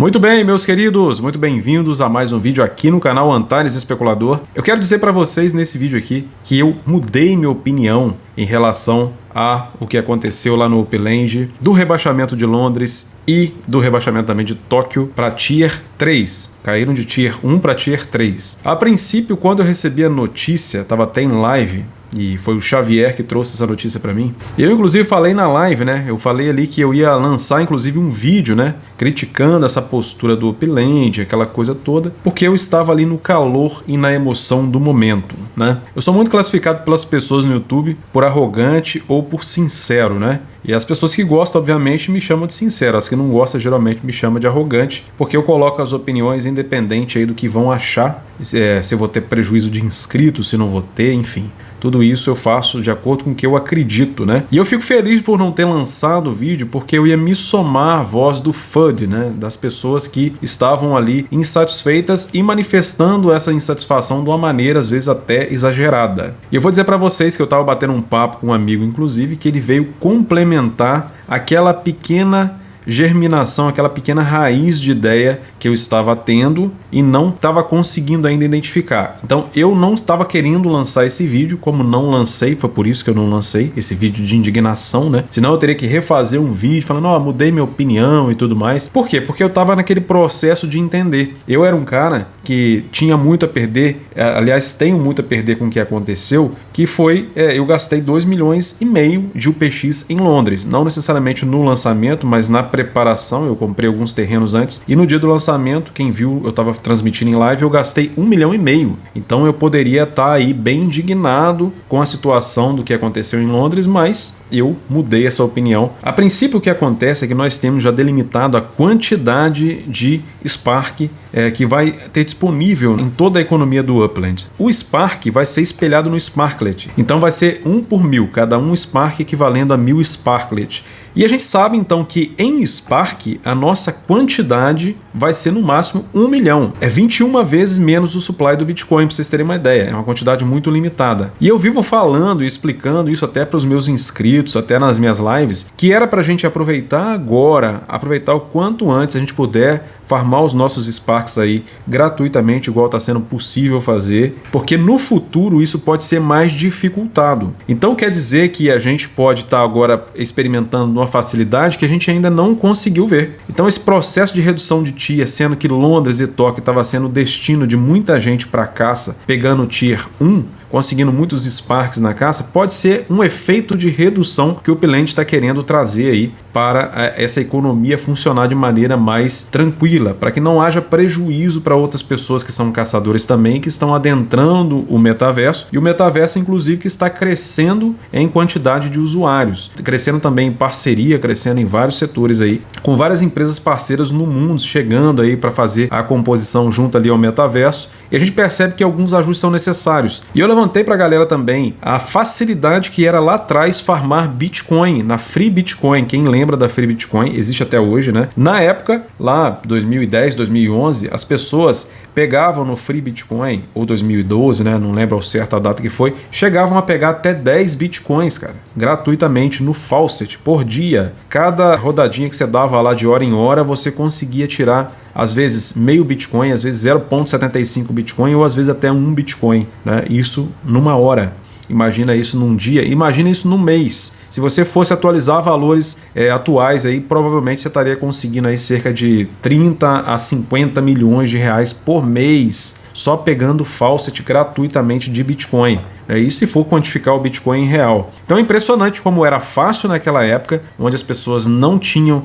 Muito bem, meus queridos, muito bem-vindos a mais um vídeo aqui no canal Antares Especulador. Eu quero dizer para vocês nesse vídeo aqui que eu mudei minha opinião em relação a o que aconteceu lá no Upland, do rebaixamento de Londres e do rebaixamento também de Tóquio para Tier 3. Caíram de Tier 1 para Tier 3. A princípio, quando eu recebi a notícia, estava até em live, e foi o Xavier que trouxe essa notícia para mim. Eu, inclusive, falei na live, né? Eu falei ali que eu ia lançar, inclusive, um vídeo, né? Criticando essa postura do Upland, aquela coisa toda, porque eu estava ali no calor e na emoção do momento, né? Eu sou muito classificado pelas pessoas no YouTube por arrogante ou por sincero, né? E as pessoas que gostam, obviamente, me chamam de sincero. As que não gostam, geralmente, me chamam de arrogante, porque eu coloco as opiniões independente aí do que vão achar, se eu vou ter prejuízo de inscritos, se não vou ter, enfim. Tudo isso eu faço de acordo com o que eu acredito, né? E eu fico feliz por não ter lançado o vídeo, porque eu ia me somar à voz do FUD, né? Das pessoas que estavam ali insatisfeitas e manifestando essa insatisfação de uma maneira, às vezes, até exagerada. E eu vou dizer para vocês que eu estava batendo um papo com um amigo, inclusive, que ele veio complementar aquela pequena germinação, aquela pequena raiz de ideia que eu estava tendo e não estava conseguindo ainda identificar. Então eu não estava querendo lançar esse vídeo, como não lancei, foi por isso que eu não lancei esse vídeo de indignação, né? Senão eu teria que refazer um vídeo falando, ó, mudei minha opinião e tudo mais. Por quê? Porque eu estava naquele processo de entender. Eu era um cara que tinha muito a perder, aliás, tenho muito a perder com o que aconteceu, que foi, eu gastei 2,5 milhões de UPX em Londres, não necessariamente no lançamento, mas na preparação. Eu comprei alguns terrenos antes e no dia do lançamento, quem viu, eu estava transmitindo em live, eu gastei 1,5 milhão. Então eu poderia estar aí bem indignado com a situação do que aconteceu em Londres, mas eu mudei essa opinião. A princípio, o que acontece é que nós temos já delimitado a quantidade de Spark que vai ter disponível em toda a economia do Upland. O Spark vai ser espelhado no Sparklet, então vai ser 1 por 1000, cada um Spark equivalendo a 1000 Sparklet. E a gente sabe então que em Spark a nossa quantidade vai ser no máximo 1 milhão. É 21 vezes menos o supply do Bitcoin, para vocês terem uma ideia. É uma quantidade muito limitada. E eu vivo falando e explicando isso até para os meus inscritos, até nas minhas lives, que era para a gente aproveitar agora, aproveitar o quanto antes a gente puder farmar os nossos Sparks aí gratuitamente, igual está sendo possível fazer, porque no futuro isso pode ser mais dificultado. Então quer dizer que a gente pode estar agora experimentando uma facilidade que a gente ainda não conseguiu ver. Então esse processo de redução de Tier, sendo que Londres e Tóquio estava sendo o destino de muita gente para caça, pegando Tier 1, conseguindo muitos Sparks na caça, pode ser um efeito de redução que o Upland está querendo trazer aí para essa economia funcionar de maneira mais tranquila, para que não haja prejuízo para outras pessoas que são caçadores também, que estão adentrando o metaverso, e o metaverso inclusive que está crescendo em quantidade de usuários, crescendo também em parceria, crescendo em vários setores aí, com várias empresas parceiras no mundo chegando aí para fazer a composição junto ali ao metaverso, e a gente percebe que alguns ajustes são necessários. E eu levantei para a galera também a facilidade que era lá atrás farmar Bitcoin na Free Bitcoin. Quem lembra da Free Bitcoin? Existe até hoje, né? Na época, lá 2010, 2011, as pessoas pegavam no Free Bitcoin, ou 2012, né? Não lembro ao certo a data que foi, chegavam a pegar até 10 Bitcoins, cara, gratuitamente no Faucet, por dia. Cada rodadinha que você dava lá de hora em hora, você conseguia tirar às vezes meio Bitcoin, às vezes 0,75 Bitcoin ou às vezes até 1 Bitcoin, né? Isso numa hora. Imagina isso num dia, imagina isso num mês. Se você fosse atualizar valores atuais, aí, provavelmente você estaria conseguindo aí cerca de 30 a 50 milhões de reais por mês, só pegando Faucet gratuitamente de Bitcoin. Isso se for quantificar o Bitcoin em real. Então é impressionante como era fácil naquela época, onde as pessoas não tinham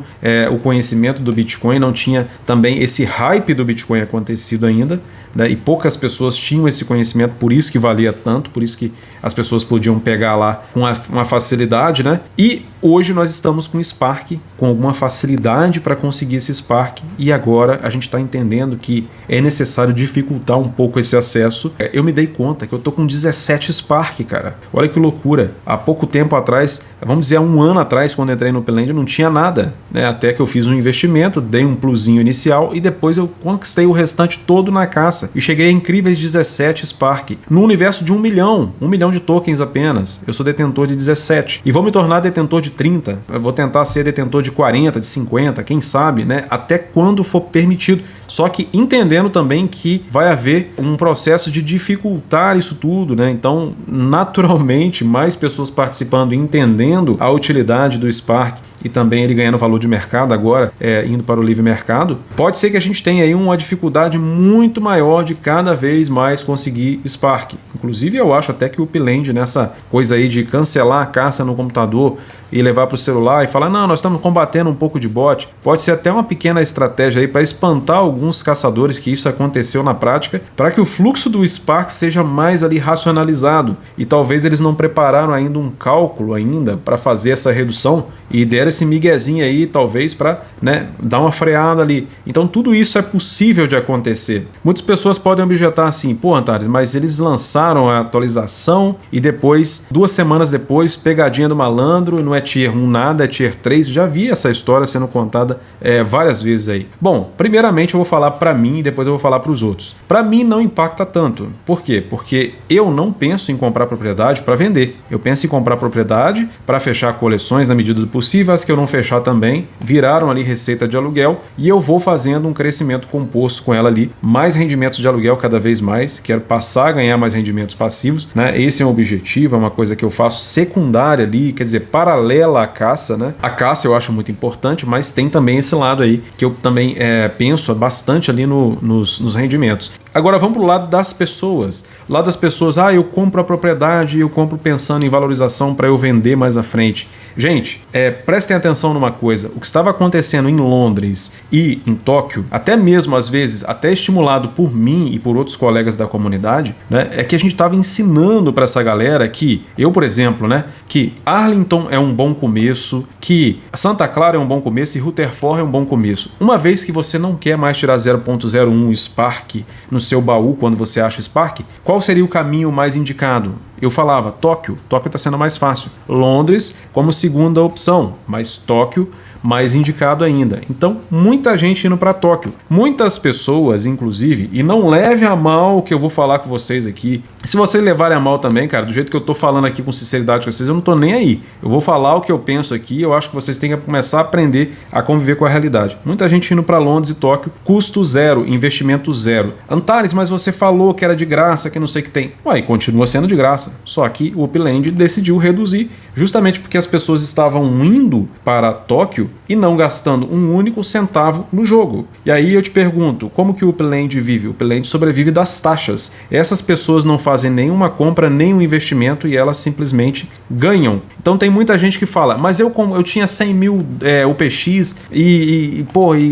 o conhecimento do Bitcoin, não tinha também esse hype do Bitcoin acontecido ainda, né? E poucas pessoas tinham esse conhecimento, por isso que valia tanto, por isso que as pessoas podiam pegar lá com uma facilidade, né? E hoje nós estamos com Spark, com alguma facilidade para conseguir esse Spark, e agora a gente está entendendo que é necessário dificultar um pouco esse acesso. Eu me dei conta que eu estou com 17 Spark, cara. Olha que loucura. Há pouco tempo atrás, vamos dizer há um ano atrás, quando entrei no Upland, não tinha nada, né? Até que eu fiz um investimento, dei um plusinho inicial e depois eu conquistei o restante todo na caça e cheguei a incríveis 17 Spark. No universo de 1 milhão de tokens apenas. Eu sou detentor de 17 e vou me tornar detentor de 30. Eu vou tentar ser detentor de 40, de 50, quem sabe, né? Até quando for permitido. Só que entendendo também que vai haver um processo de dificultar isso tudo, né? Então, naturalmente, mais pessoas participando e entendendo a utilidade do Spark e também ele ganhando valor de mercado agora, indo para o livre mercado, pode ser que a gente tenha aí uma dificuldade muito maior de cada vez mais conseguir Spark. Inclusive, eu acho até que o Upland, nessa coisa aí de cancelar a caça no computador e levar para o celular e falar, não, nós estamos combatendo um pouco de bot, pode ser até uma pequena estratégia aí para espantar alguns caçadores, que isso aconteceu na prática, para que o fluxo do Spark seja mais ali racionalizado e talvez eles não prepararam ainda um cálculo ainda para fazer essa redução e deram esse miguezinho aí talvez para, né, dar uma freada ali. Então tudo isso é possível de acontecer. Muitas pessoas podem objetar assim, pô, Antares, mas eles lançaram a atualização e depois, 2 semanas depois, pegadinha do malandro, não é tier 1 nada, é tier 3. Já vi essa história sendo contada várias vezes aí. Bom, primeiramente eu vou falar para mim e depois eu vou falar para os outros. Para mim não impacta tanto. Por quê? Porque eu não penso em comprar propriedade para vender. Eu penso em comprar propriedade para fechar coleções na medida do possível. As que eu não fechar também viraram ali receita de aluguel e eu vou fazendo um crescimento composto com ela ali. Mais rendimentos de aluguel cada vez mais. Quero passar a ganhar mais rendimentos passivos, né? Esse é um objetivo, é uma coisa que eu faço secundária ali, quer dizer, paralela à caça, né? A caça eu acho muito importante, mas tem também esse lado aí que eu também penso bastante ali nos rendimentos. Agora vamos para o lado das pessoas. O lado das pessoas, eu compro a propriedade, eu compro pensando em valorização para eu vender mais à frente. Gente, prestem atenção numa coisa. O que estava acontecendo em Londres e em Tóquio, até mesmo às vezes, até estimulado por mim e por outros colegas da comunidade, né, é que a gente estava ensinando para essa galera que, eu por exemplo, né, que Arlington é um bom começo, que Santa Clara é um bom começo e Rutherford é um bom começo. Uma vez que você não quer mais tirar 0.01 Spark no seu baú quando você acha Spark, qual seria o caminho mais indicado? Eu falava Tóquio está sendo mais fácil. Londres como segunda opção, mas Tóquio mais indicado ainda. Então, muita gente indo para Tóquio. Muitas pessoas, inclusive, e não leve a mal o que eu vou falar com vocês aqui. Se vocês levarem a mal também, cara, do jeito que eu tô falando aqui com sinceridade com vocês, eu não tô nem aí. Eu vou falar o que eu penso aqui, eu acho que vocês têm que começar a aprender a conviver com a realidade. Muita gente indo para Londres e Tóquio, custo zero, investimento zero. Antares, mas você falou que era de graça, que não sei o que tem. Ué, continua sendo de graça. Só que o Upland decidiu reduzir, justamente porque as pessoas estavam indo para Tóquio e não gastando um único centavo no jogo. E aí eu te pergunto, como que o Upland vive? O Upland sobrevive das taxas. Essas pessoas não fazem nenhuma compra, nenhum investimento e elas simplesmente ganham. Então tem muita gente que fala, mas eu tinha 100 mil UPX e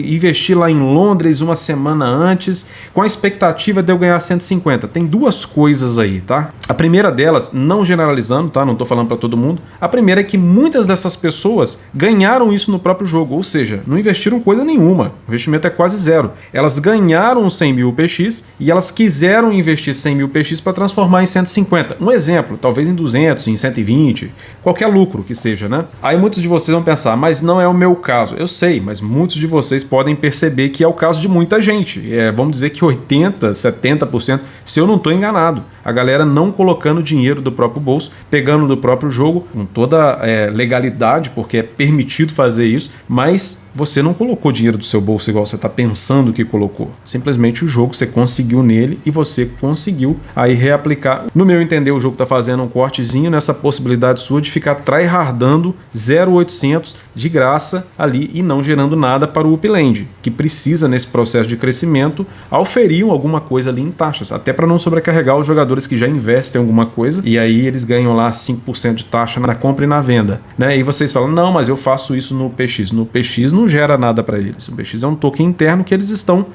investi lá em Londres uma semana antes com a expectativa de eu ganhar 150. Tem duas coisas aí, tá? A primeira delas, não generalizando, tá? Não tô falando para todo mundo. A primeira é que muitas dessas pessoas ganharam isso no próprio jogo, ou seja, não investiram coisa nenhuma. O investimento é quase zero. Elas ganharam 100 mil PX e elas quiseram investir 100 mil PX para transformar em 150. Um exemplo, talvez em 200, em 120, qualquer lucro que seja, né? Aí muitos de vocês vão pensar, mas não é o meu caso. Eu sei, mas muitos de vocês podem perceber que é o caso de muita gente. Vamos dizer que 80%, 70%, se eu não estou enganado. A galera não colocando dinheiro do próprio bolso, pegando do próprio jogo, com toda legalidade, porque é permitido fazer isso, mas você não colocou dinheiro do seu bolso igual você está pensando que colocou. Simplesmente o jogo você conseguiu nele e você conseguiu aí reaplicar. No meu entender, o jogo está fazendo um cortezinho nessa possibilidade sua de ficar tryhardando 0.800 de graça ali e não gerando nada para o Upland, que precisa nesse processo de crescimento auferir alguma coisa ali em taxas, até para não sobrecarregar os jogadores que já investem em alguma coisa e aí eles ganham lá 5% de taxa na compra e na venda, né? E vocês falam, não, mas eu faço isso no PX. No PX não gera nada para eles. O PX é um token interno que eles estão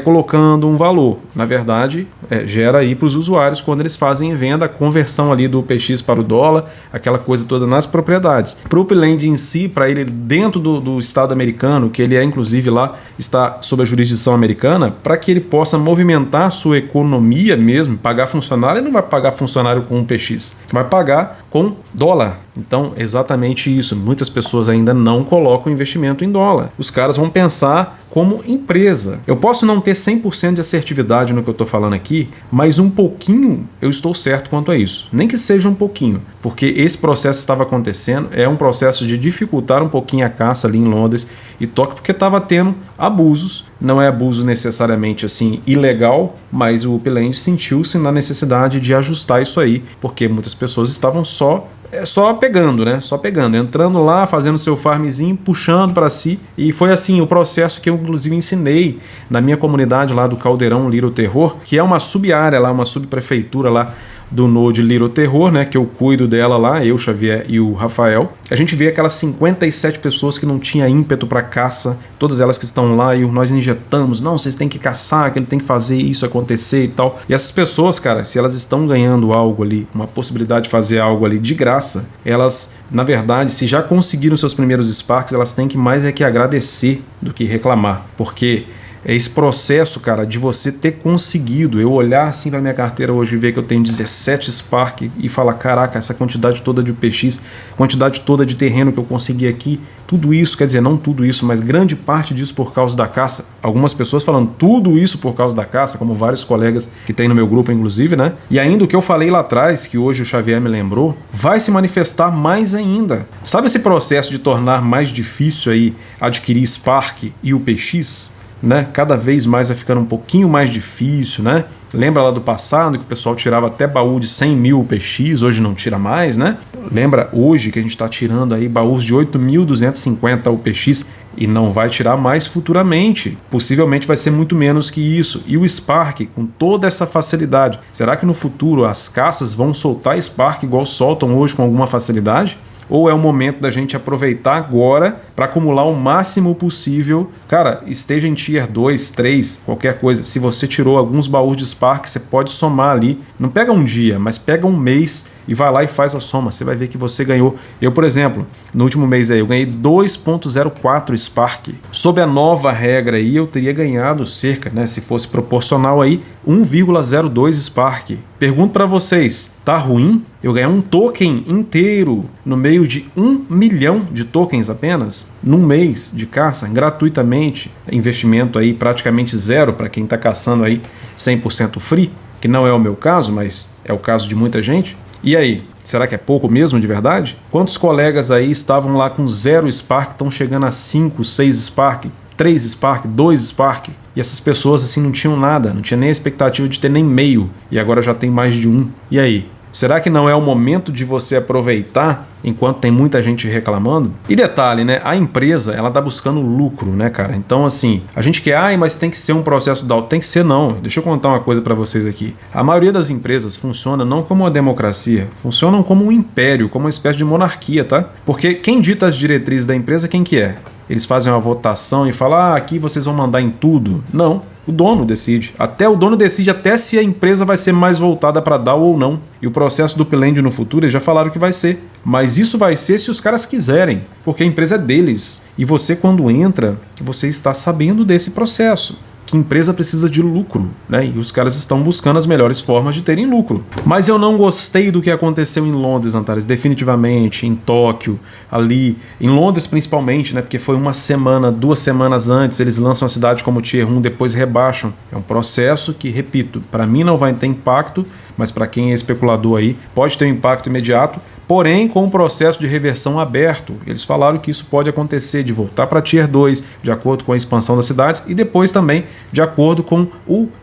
colocando um valor. Na verdade, gera aí para os usuários quando eles fazem venda, a conversão ali do PX para o dólar, aquela coisa toda nas propriedades. Para o Upland em si, para ele dentro do estado americano, que ele inclusive lá, está sob a jurisdição americana, para que ele possa movimentar a sua economia mesmo, pagar funcionário, ele não vai pagar funcionário com um PX, vai pagar com dólar. Então, exatamente isso. Muitas pessoas ainda não colocam investimento em dólar. Os caras vão pensar como empresa. Eu posso não ter 100% de assertividade no que eu estou falando aqui, mas um pouquinho eu estou certo quanto a isso. Nem que seja um pouquinho, porque esse processo estava acontecendo, é um processo de dificultar um pouquinho a caça ali em Londres e Tóquio, porque estava tendo abusos. Não é abuso necessariamente assim ilegal, mas o Upland sentiu-se na necessidade de ajustar isso aí, porque muitas pessoas estavam só pegando, né? Só pegando, entrando lá, fazendo seu farmzinho, puxando para si. E foi assim o processo que eu inclusive ensinei na minha comunidade lá do Caldeirão Little Terror, que é uma sub-área lá, uma subprefeitura lá do Node Little Terror, né, que eu cuido dela lá, eu, Xavier e o Rafael. A gente vê aquelas 57 pessoas que não tinha ímpeto para caça, todas elas que estão lá e nós injetamos, não, vocês têm que caçar, que ele tem que fazer isso acontecer e tal. E essas pessoas, cara, se elas estão ganhando algo ali, uma possibilidade de fazer algo ali de graça, elas, na verdade, se já conseguiram seus primeiros Sparks, elas têm que mais que agradecer do que reclamar, porque é esse processo, cara, de você ter conseguido, eu olhar assim para minha carteira hoje e ver que eu tenho 17 Spark e falar, caraca, essa quantidade toda de PX, quantidade toda de terreno que eu consegui aqui, tudo isso, quer dizer, não tudo isso, mas grande parte disso por causa da caça. Algumas pessoas falando tudo isso por causa da caça, como vários colegas que tem no meu grupo, inclusive, né? E ainda o que eu falei lá atrás, que hoje o Xavier me lembrou, vai se manifestar mais ainda. Sabe esse processo de tornar mais difícil aí adquirir Spark e o PX? Né? Cada vez mais vai ficando um pouquinho mais difícil, né? Lembra lá do passado que o pessoal tirava até baú de 100 mil PX, hoje não tira mais, né? Lembra hoje que a gente está tirando aí baús de 8.250 UPX e não vai tirar mais futuramente. Possivelmente vai ser muito menos que isso. E o Spark, com toda essa facilidade, será que no futuro as caças vão soltar Spark igual soltam hoje com alguma facilidade? Ou é o momento da gente aproveitar agora para acumular o máximo possível? Cara, esteja em Tier 2, 3, qualquer coisa. Se você tirou alguns baús de Spark, você pode somar ali. Não pega um dia, mas pega um mês e vai lá e faz a soma. Você vai ver que você ganhou. Eu, por exemplo, no último mês aí, eu ganhei 2.04 Spark. Sob a nova regra aí, eu teria ganhado cerca, né, se fosse proporcional aí, 1,02 Spark. Pergunto para vocês, tá ruim eu ganhar um token inteiro no meio de 1 milhão de tokens apenas, num mês de caça, gratuitamente, investimento aí praticamente zero para quem está caçando aí 100% free, que não é o meu caso, mas é o caso de muita gente. E aí, será que é pouco mesmo de verdade? Quantos colegas aí estavam lá com 0 Spark, estão chegando a 5, 6 Spark, 3 Spark, 2 Spark? E essas pessoas assim não tinham nada, não tinha nem a expectativa de ter nem meio, e agora já tem mais de 1. E aí? Será que não é o momento de você aproveitar enquanto tem muita gente reclamando? E detalhe, né? A empresa, ela tá buscando lucro, né, cara? Então, assim, a gente quer, mas tem que ser um processo DAO. Tem que ser, não. Deixa eu contar uma coisa para vocês aqui. A maioria das empresas funciona não como uma democracia, funcionam como um império, como uma espécie de monarquia, tá? Porque quem dita as diretrizes da empresa, quem que é? Eles fazem uma votação e falam, aqui vocês vão mandar em tudo. Não. O dono decide. Até o dono decide até se a empresa vai ser mais voltada para DAO ou não. E o processo do Upland no futuro, eles já falaram que vai ser. Mas isso vai ser se os caras quiserem, porque a empresa é deles. E você, quando entra, você está sabendo desse processo. Que empresa precisa de lucro, né? E os caras estão buscando as melhores formas de terem lucro. Mas eu não gostei do que aconteceu em Londres, Antares, definitivamente, em Tóquio, ali, em Londres principalmente, né? Porque foi uma semana, 2 semanas antes, eles lançam a cidade como Tier 1, depois rebaixam. É um processo que, repito, para mim não vai ter impacto, mas para quem é especulador aí, pode ter um impacto imediato, porém com um processo de reversão aberto. Eles falaram que isso pode acontecer, de voltar para Tier 2, de acordo com a expansão das cidades, e depois também de acordo com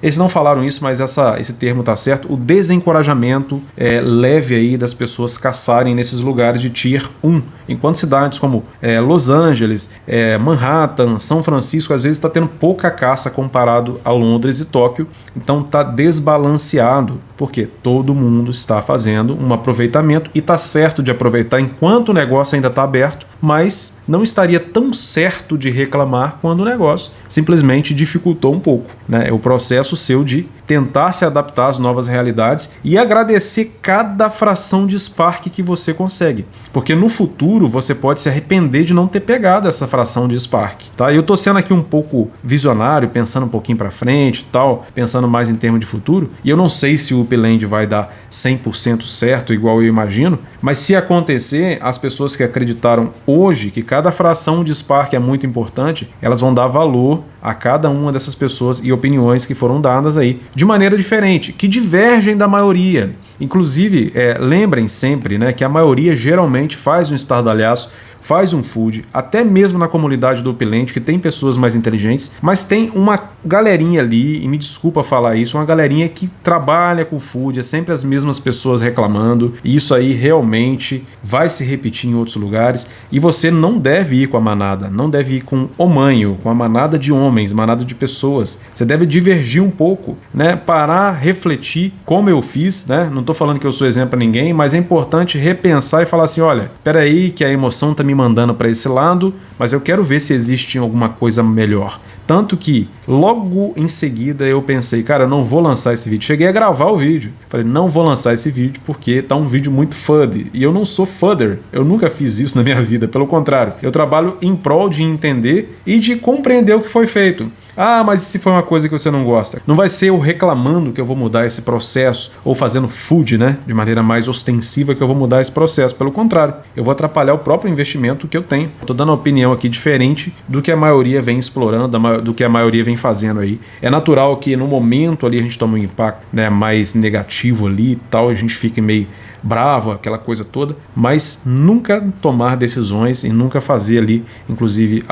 eles não falaram isso, mas esse termo está certo, o desencorajamento leve aí das pessoas caçarem nesses lugares de Tier 1. Enquanto cidades como Los Angeles, Manhattan, São Francisco, às vezes está tendo pouca caça comparado a Londres e Tóquio, então está desbalanceado, porque todo mundo está fazendo um aproveitamento e está certo de aproveitar enquanto o negócio ainda está aberto, mas não estaria tão certo de reclamar quando o negócio simplesmente dificultou um pouco, né? É o processo seu de tentar se adaptar às novas realidades e agradecer cada fração de Spark que você consegue, porque no futuro você pode se arrepender de não ter pegado essa fração de Spark, tá? Eu tô sendo aqui um pouco visionário, pensando um pouquinho para frente e tal, pensando mais em termos de futuro, e eu não sei se o Upland vai dar 100% certo, igual eu imagino, mas se acontecer, as pessoas que acreditaram hoje que cada fração de Spark é muito importante, elas vão dar valor a cada uma dessas pessoas e opiniões que foram dadas aí de maneira diferente, que divergem da maioria. Inclusive, lembrem sempre, né, que a maioria geralmente faz um estardalhaço, faz um food, até mesmo na comunidade do Upland, que tem pessoas mais inteligentes, mas tem uma galerinha ali, e me desculpa falar isso, uma galerinha que trabalha com food, é sempre as mesmas pessoas reclamando, e isso aí realmente vai se repetir em outros lugares, e você não deve ir com a manada, não deve ir com o manho, com a manada de homens, manada de pessoas, você deve divergir um pouco, né, parar, refletir, como eu fiz, né, não tô falando que eu sou exemplo para ninguém, mas é importante repensar e falar assim, olha, peraí que a emoção tá me mandando para esse lado, mas eu quero ver se existe alguma coisa melhor. Tanto que logo em seguida eu pensei, cara, eu não vou lançar esse vídeo. Cheguei a gravar o vídeo. Falei, não vou lançar esse vídeo porque tá um vídeo muito FUD. E eu não sou FUDder. Eu nunca fiz isso na minha vida. Pelo contrário, eu trabalho em prol de entender e de compreender o que foi feito. Ah, mas e se for uma coisa que você não gosta? Não vai ser eu reclamando que eu vou mudar esse processo ou fazendo food, né, de maneira mais ostensiva que eu vou mudar esse processo. Pelo contrário, eu vou atrapalhar o próprio investimento que eu tenho. Estou dando uma opinião aqui diferente do que a maioria vem explorando, do que a maioria vem fazendo aí. É natural que no momento ali a gente toma um impacto, né, mais negativo ali e tal, a gente fica meio bravo, aquela coisa toda, mas nunca tomar decisões e nunca fazer ali, inclusive,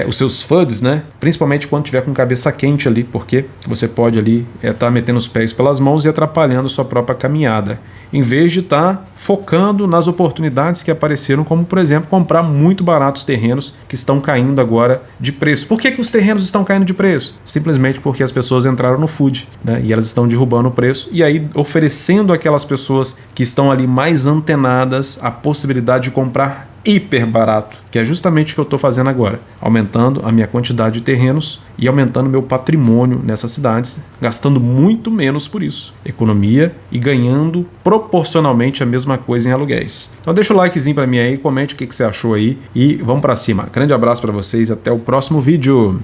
os seus FUDs, né? Principalmente quando tiver com cabeça quente ali, porque você pode ali estar metendo os pés pelas mãos e atrapalhando sua própria caminhada, em vez de estar focando nas oportunidades que apareceram, como por exemplo, comprar muito baratos terrenos que estão caindo agora de preço. Por que os terrenos estão caindo de preço? Simplesmente porque as pessoas entraram no food, né? E elas estão derrubando o preço e aí oferecendo àquelas pessoas que estão ali mais antenadas a possibilidade de comprar hiper barato, que é justamente o que eu estou fazendo agora, aumentando a minha quantidade de terrenos e aumentando meu patrimônio nessas cidades, gastando muito menos por isso, economia, e ganhando proporcionalmente a mesma coisa em aluguéis. Então deixa o likezinho para mim aí, comente o que você achou aí e vamos para cima. Grande abraço para vocês, até o próximo vídeo.